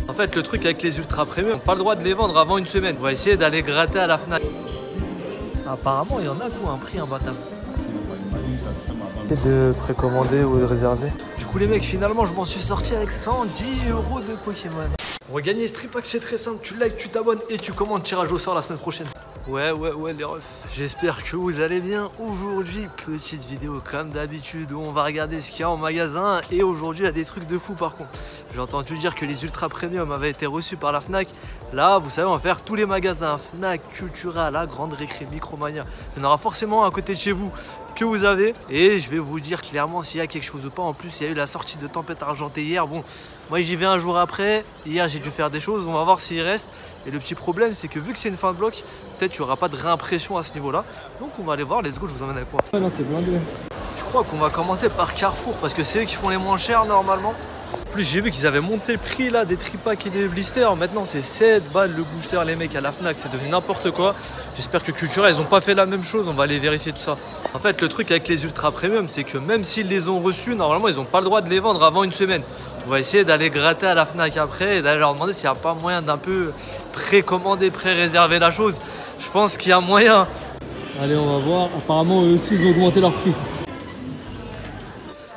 En fait, le truc avec les ultra premium, on n'a pas le droit de les vendre avant une semaine. On va essayer d'aller gratter à la Fnac. Apparemment, il y en a qui ont un prix imbattable. De précommander ou de réserver. Du coup, les mecs, finalement, je m'en suis sorti avec 110 € de Pokémon. Pour gagner ce tripack, c'est très simple. Tu likes, tu t'abonnes et tu commandes tirage au sort la semaine prochaine. Ouais, les refs. J'espère que vous allez bien. Aujourd'hui, petite vidéo comme d'habitude où on va regarder ce qu'il y a en magasin. Et aujourd'hui, il y a des trucs de fou par contre. J'ai entendu dire que les ultra premium avaient été reçus par la Fnac. Là, vous savez, on va faire tous les magasins. Fnac, Cultura, la Grande Récré, Micromania. Il y en aura forcément à côté de chez vous que vous avez. Et je vais vous dire clairement s'il y a quelque chose ou pas. En plus, il y a eu la sortie de Tempête Argentée hier. Bon, moi j'y vais un jour après. Hier, j'ai dû faire des choses. On va voir s'il reste. Et le petit problème, c'est que vu que c'est une fin de bloc, peut-être qu'il n'y aura pas de réimpression à ce niveau-là. Donc on va aller voir. Let's go, je vous emmène à quoi? Ah non, c'est blindé. Je crois qu'on va commencer par Carrefour parce que c'est eux qui font les moins chers normalement. En plus, j'ai vu qu'ils avaient monté le prix là des tripacks et des blisters. Maintenant, c'est 7 balles le booster, les mecs, à la Fnac. C'est devenu n'importe quoi. J'espère que Cultura, ils n'ont pas fait la même chose. On va aller vérifier tout ça. En fait, le truc avec les ultra premium, c'est que même s'ils les ont reçus, normalement, ils n'ont pas le droit de les vendre avant une semaine. On va essayer d'aller gratter à la Fnac après et d'aller leur demander s'il n'y a pas moyen d'un peu précommander, pré-réserver la chose. Je pense qu'il y a moyen. Allez, on va voir. Apparemment, eux aussi, ils ont augmenté leur prix.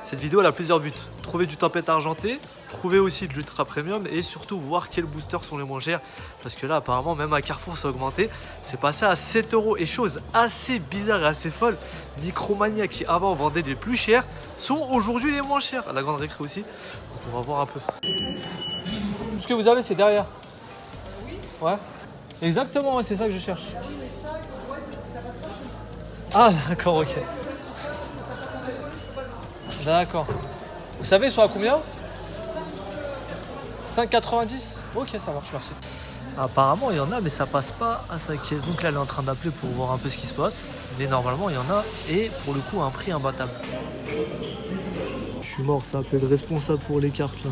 Cette vidéo, elle a plusieurs buts. Trouver du Tempête Argentée, trouver aussi de l'ultra premium et surtout voir quels boosters sont les moins chers. Parce que là, apparemment, même à Carrefour, ça a augmenté. C'est passé à 7 €. Et chose assez bizarre et assez folle, Micromania, qui avant vendait les plus chers, sont aujourd'hui les moins chers. À la Grande Récré aussi. Donc on va voir un peu. Tout ce que vous avez, c'est derrière. Ouais. Exactement, ouais, c'est ça que je cherche. Ah, d'accord, ok. D'accord. Vous savez, ils sont à combien? 5,90? Ok, ça marche, merci. Apparemment, il y en a, mais ça passe pas à sa caisse. Donc là, elle est en train d'appeler pour voir un peu ce qui se passe. Mais normalement, il y en a. Et pour le coup, un prix imbattable. Je suis mort, ça appelle le responsable pour les cartes, là.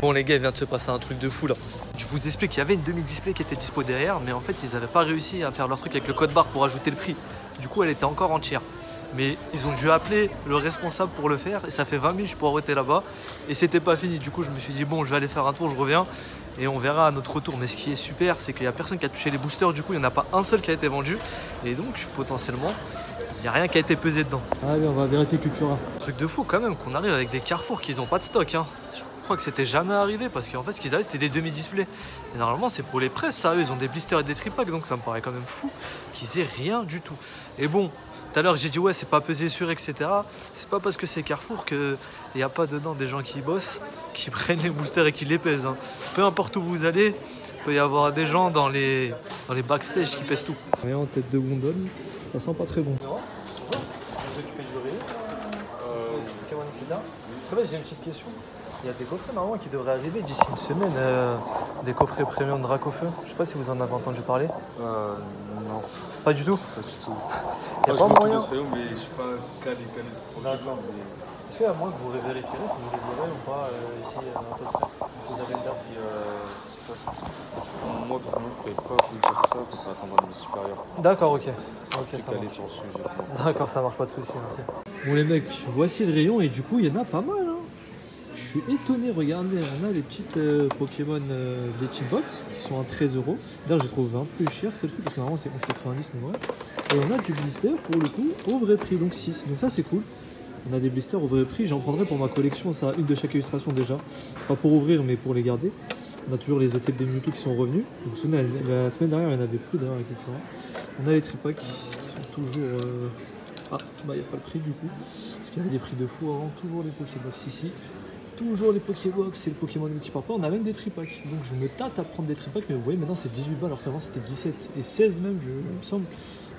Bon les gars, il vient de se passer un truc de fou là. Je vous explique qu'il y avait une demi-display qui était dispo derrière, mais en fait ils n'avaient pas réussi à faire leur truc avec le code barre pour ajouter le prix. Du coup elle était encore entière. Mais ils ont dû appeler le responsable pour le faire et ça fait 20 minutes pour arrêter là-bas et c'était pas fini. Du coup je me suis dit bon, je vais aller faire un tour, je reviens et on verra à notre retour. Mais ce qui est super, c'est qu'il n'y a personne qui a touché les boosters, du coup il n'y en a pas un seul qui a été vendu et donc potentiellement il n'y a rien qui a été pesé dedans. Allez, on va vérifier Cultura. Truc de fou quand même qu'on arrive avec des Carrefour qui n'ont pas de stock, hein. Je crois que c'était jamais arrivé parce qu'en fait ce qu'ils avaient c'était des demi-displays. Et normalement c'est pour les presses ça, eux ils ont des blisters et des tripacks, donc ça me paraît quand même fou qu'ils aient rien du tout. Et bon, tout à l'heure j'ai dit ouais c'est pas pesé sur etc. C'est pas parce que c'est Carrefour qu'il n'y a pas dedans des gens qui bossent, qui prennent les boosters et qui les pèsent, hein. Peu importe où vous allez, il peut y avoir des gens dans les backstage qui pèsent tout. Rien en tête de gondole, ça sent pas très bon. J'ai une petite question. Il y a des coffrets normalement qui devraient arriver d'ici une semaine, des coffrets premium Dracofeu. Je sais pas si vous en avez entendu parler. Non. Pas du tout. Pas du tout. Il n'y a pas moyen. Mais je suis pas calé sur ce D'accord. Est-ce qu'à moins que vous vérifierez si vous les aurez ou pas ici à peu près? Vous avez une date? Moi, pour moi, je ne pourrais pas vous dire ça, il faudrait attendre un de mes supérieurs. D'accord, ok. Je suis calé sur le sujet. D'accord, ça marche, pas de soucis, merci. Bon les mecs, voici le rayon et du coup, il y en a pas mal, hein. Je suis étonné, regardez, on a les petites Pokémon, les cheat box qui sont à 13 €. D'ailleurs, j'ai trouvé un peu cher celle-ci parce que normalement c'est 11,90 €. Et on a du blister pour le coup au vrai prix, donc 6. Donc ça c'est cool. On a des blisters au vrai prix, j'en prendrai pour ma collection, ça une de chaque illustration déjà. Pas pour ouvrir mais pour les garder. On a toujours les OTB Mewtwo qui sont revenus. Vous vous souvenez, la semaine dernière il n'y en avait plus d'ailleurs avec Cultura. On a les tripacks qui sont toujours... Ah, bah il n'y a pas le prix du coup. Parce qu'il y avait des prix de fou avant, toujours les Pokébox ici. Toujours les Pokébox et le Pokémon qui part pas. On a même des tripacks. Donc je me tâte à prendre des tripacks, mais vous voyez maintenant c'est 18 balles alors qu'avant c'était 17 et 16 même, il me semble.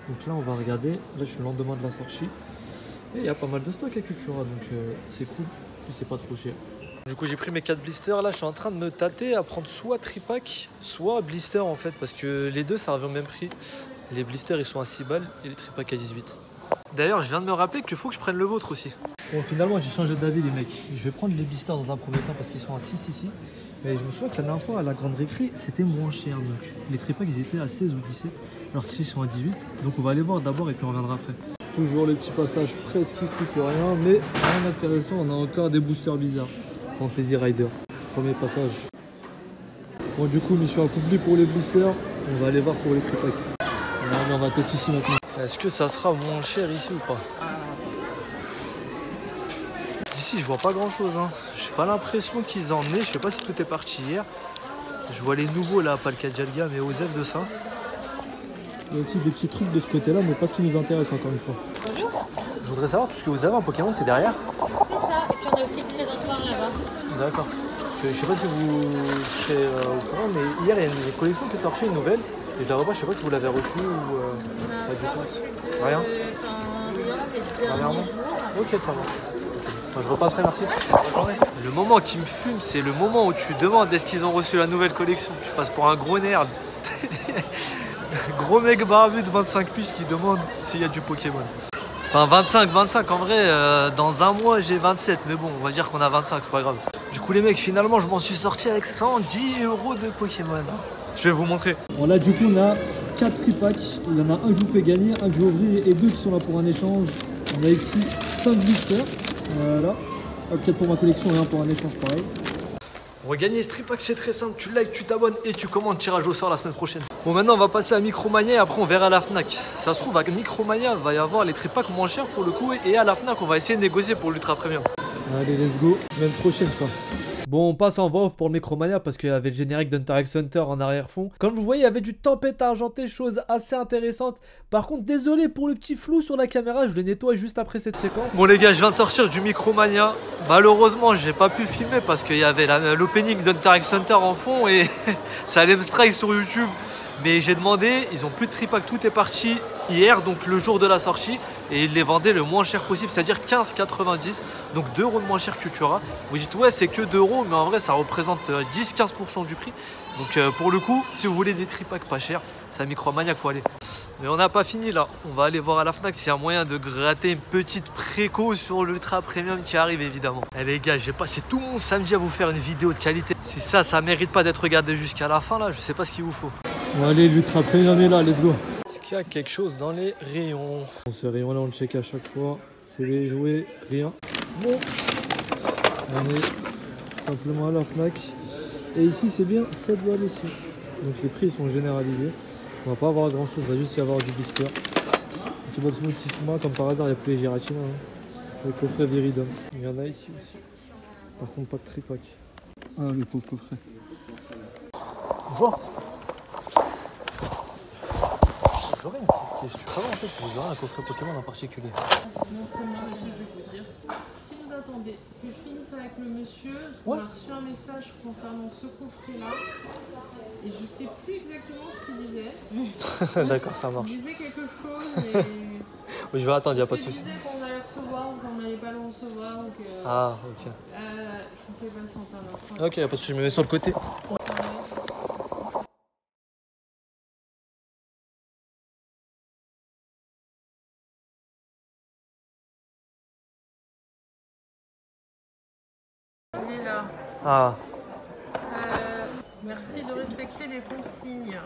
Donc là on va regarder. Là je suis le lendemain de la sortie. Et il y a pas mal de stock à Cultura, donc c'est cool. En plus c'est pas trop cher. Du coup j'ai pris mes 4 blisters, là je suis en train de me tâter à prendre soit tripack, soit blister en fait, parce que les deux ça revient au même prix. Les blisters ils sont à 6 balles et les tripacks à 18. D'ailleurs je viens de me rappeler qu'il faut que je prenne le vôtre aussi. Bon finalement j'ai changé d'avis les mecs. Je vais prendre les blisters dans un premier temps parce qu'ils sont à 6 ici. Mais je me souviens que la dernière fois à la Grande Récré c'était moins cher. Donc les tripacks ils étaient à 16 ou 17 alors qu'ici ils sont à 18. Donc on va aller voir d'abord et puis on reviendra après. Toujours les petits passages presque qui coûtent rien, mais rien d'intéressant, on a encore des boosters bizarres. Fantasy Rider. Premier passage. Bon, du coup, mission accomplie pour les blisters. On va aller voir pour les free packs. On va tester ici maintenant. Est-ce que ça sera moins cher ici ou pas? D'ici, je vois pas grand chose. Hein. J'ai pas l'impression qu'ils en aient. Je sais pas si tout est parti hier. Je vois les nouveaux là, pas le Kajalga, mais Osef de ça. Il y a aussi des petits trucs de ce côté-là, mais pas ce qui nous intéresse encore une fois. Bonjour. Je voudrais savoir tout ce que vous avez en Pokémon, c'est derrière? C'est ça, et puis on a aussi le présentoir là-bas. D'accord. Je sais pas si vous serez au courant, mais hier il y a une collection qui est sortie, une nouvelle. Et je la revois, je sais pas si vous l'avez reçue ou On pas du n'a pas tout. reçu Rien rien ces derniers jours. Ok, ça va. Moi, je repasserai, merci. Bonne journée. Le moment qui me fume, c'est le moment où tu demandes est-ce qu'ils ont reçu la nouvelle collection. Tu passes pour un gros nerd. Gros mec barbu de 25 piges qui demande s'il y a du Pokémon. Enfin 25 en vrai, dans un mois j'ai 27, mais bon on va dire qu'on a 25, c'est pas grave. Du coup les mecs, finalement je m'en suis sorti avec 110 € de Pokémon. Je vais vous montrer. Bon là du coup on a 4 free packs. Il y en a un que je vous fais gagner, un que je vais ouvrir et 2 qui sont là pour un échange. On a ici 5 blisters. Voilà. 4 pour ma collection et 1 pour un échange pareil. Pour gagner ce tripack c'est très simple, tu likes, tu t'abonnes et tu commandes tirage au sort la semaine prochaine. Bon maintenant on va passer à Micromania et après on verra à la Fnac. Ça se trouve à Micromania il va y avoir les tripacks moins chers pour le coup et à la Fnac on va essayer de négocier pour l'ultra premium. Allez let's go, semaine prochaine ça. Bon on passe en voix off pour le Micromania parce qu'il y avait le générique d'Hunter x Hunter en arrière-fond. Comme vous voyez il y avait du tempête argentée, chose assez intéressante. Par contre désolé pour le petit flou sur la caméra, je le nettoie juste après cette séquence. Bon les gars je viens de sortir du Micromania. Malheureusement j'ai pas pu filmer parce qu'il y avait l'opening d'Hunter x Hunter en fond et ça allait me strike sur YouTube. Mais j'ai demandé, ils ont plus de tripack, tout est parti hier, donc le jour de la sortie, et ils les vendaient le moins cher possible, c'est-à-dire 15,90, donc 2 € de moins cher que Cultura. Vous dites ouais c'est que 2 €, mais en vrai ça représente 10-15% du prix. Donc pour le coup, si vous voulez des tripacks pas chers, c'est à Micromania qu'il faut aller. Mais on n'a pas fini là, on va aller voir à la Fnac s'il y a moyen de gratter une petite préco sur l'ultra premium qui arrive évidemment. Eh les gars, j'ai passé tout mon samedi à vous faire une vidéo de qualité. Si ça mérite pas d'être regardé jusqu'à la fin là, je sais pas ce qu'il vous faut. Bon allez l'ultra premium est là, let's go. Est-ce qu'il y a quelque chose dans les rayons? Dans ce rayon là on check à chaque fois. C'est les jouets, rien. Bon. On est simplement à la Fnac. Et ici c'est bien cette voile ici. Donc les prix ils sont généralisés. On va pas avoir grand chose, il va juste y avoir du blister. Petit box multisma, comme par hasard il n'y a plus les Giratina. Hein. Le coffret Viridum. Il y en a ici aussi. Par contre pas de tripack. Ah le pauvre coffret. Bonjour. J'aurais une petite question. Savoir en fait si vous aurez un coffret Pokémon en particulier. Montrez-moi, monsieur, je vais vous dire. Si vous attendez que je finisse avec le monsieur, parce qu'on a reçu un message concernant ce coffret-là, et je sais plus exactement ce qu'il disait. D'accord, ça marche. Il disait quelque chose, mais... Oui, je vais attendre, il n'y a pas de souci. Il disait qu'on allait recevoir ou qu'on n'allait pas le recevoir. Donc, Ah, ok. je vous fais patienter un instant. Ok, il n'y a pas de souci, je me mets sur le côté. Il est là. Ah, Merci de respecter les consignes.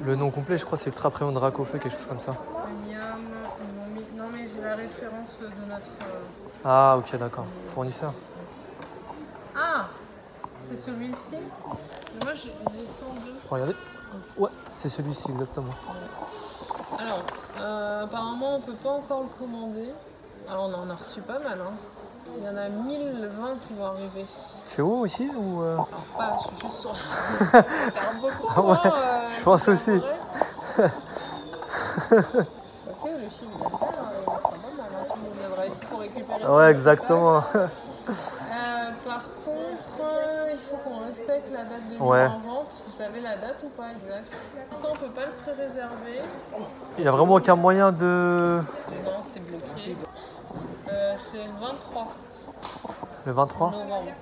le nom complet, je crois, c'est Ultra Premium Dracofeu, quelque chose comme ça. Miam, ils m'ont mis... Non, mais j'ai la référence de notre... Ah, ok, d'accord. Fournisseur. Ah, c'est celui-ci. Mais moi, j'ai 102. Je peux regarder? Ouais, c'est celui-ci, exactement. Alors, apparemment, on peut pas encore le commander. Alors, on en a reçu pas mal. Hein. Il y en a 1020 qui vont arriver. Chez vous aussi ou Alors, pas, je suis juste sur la... faire beaucoup Ah ouais, moins, je pense aussi. Ok, le chiffre d'affaires, il sera pas mal. Hein. Tout le monde viendra ici pour récupérer. Ouais, exactement. Par contre, il faut qu'on respecte la date de mise Ouais. en vente. Vous savez la date ou pas exact? Pour l'instant, on peut pas le pré-réserver. Il n'y a vraiment aucun moyen de... Non, c'est bloqué. C'est le 23 Le 23? novembre.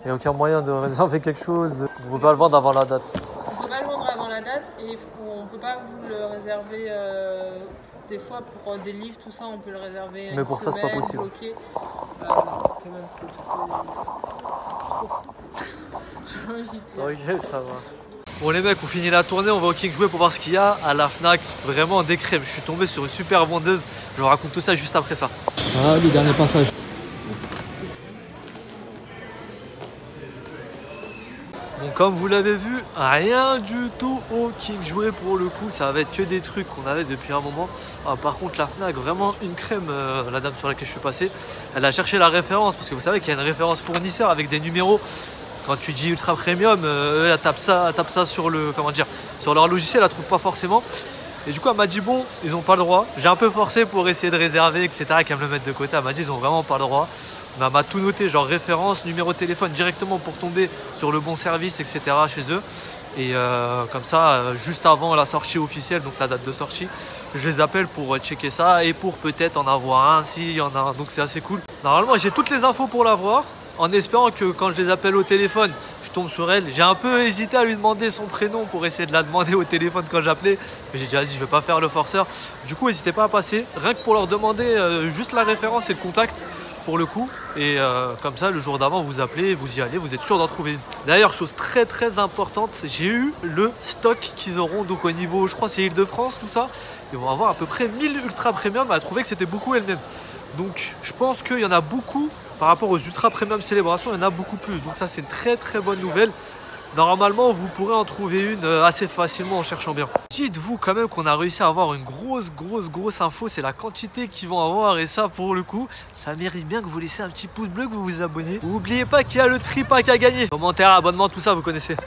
Il n'y a aucun moyen de réserver quelque chose. Vous ne pouvez pas le vendre avant la date. On peut pas le vendre avant la date et on peut pas vous le réserver. Des fois pour des livres, tout ça, on peut le réserver. Mais pour ça, c'est pas possible. Bloqué. Quand même, c'est trop fou. J'ai envie de dire. Ok, ça va. Bon les mecs, on finit la tournée, on va au King jouer pour voir ce qu'il y a à la Fnac. Vraiment des crèmes. Je suis tombé sur une super vendeuse. Je vous raconte tout ça juste après ça. Ah le dernier passage. Bon, comme vous l'avez vu, rien du tout au King Jouet pour le coup, ça va être que des trucs qu'on avait depuis un moment. Ah, par contre, la Fnac, vraiment une crème, la dame sur laquelle je suis passé, elle a cherché la référence parce que vous savez qu'il y a une référence fournisseur avec des numéros. Quand tu dis ultra premium, elle tape ça sur le, comment dire, sur leur logiciel, elle la trouve pas forcément. Et du coup, elle m'a dit bon, ils ont pas le droit. J'ai un peu forcé pour essayer de réserver, etc. Qu'elle me le mette de côté. Elle m'a dit ils ont vraiment pas le droit. Mais elle m'a tout noté, genre référence, numéro de téléphone directement pour tomber sur le bon service, etc. chez eux. Et comme ça, juste avant la sortie officielle, donc la date de sortie, je les appelle pour checker ça et pour peut-être en avoir un s'il y en a un. Donc c'est assez cool. Normalement, j'ai toutes les infos pour l'avoir. En espérant que quand je les appelle au téléphone, je tombe sur elle. J'ai un peu hésité à lui demander son prénom pour essayer de la demander au téléphone quand j'appelais. Mais j'ai déjà dit, je ne vais pas faire le forceur. Du coup, n'hésitez pas à passer. Rien que pour leur demander juste la référence et le contact pour le coup. Et comme ça, le jour d'avant, vous appelez, vous y allez, vous êtes sûr d'en trouver une. D'ailleurs, chose très très importante, j'ai eu le stock qu'ils auront. Donc au niveau, je crois c'est Île-de-France, tout ça. Ils vont avoir à peu près 1000 ultra premium. Elle a trouvé que c'était beaucoup elle-même. Donc je pense qu'il y en a beaucoup. Par rapport aux ultra premium célébrations, il y en a beaucoup plus. Donc ça, c'est une très très bonne nouvelle. Normalement, vous pourrez en trouver une assez facilement en cherchant bien. Dites-vous quand même qu'on a réussi à avoir une grosse info. C'est la quantité qu'ils vont avoir. Et ça, pour le coup, ça mérite bien que vous laissiez un petit pouce bleu, que vous vous abonniez. N'oubliez pas qu'il y a le tripack à gagner. Commentaires, abonnement, tout ça, vous connaissez.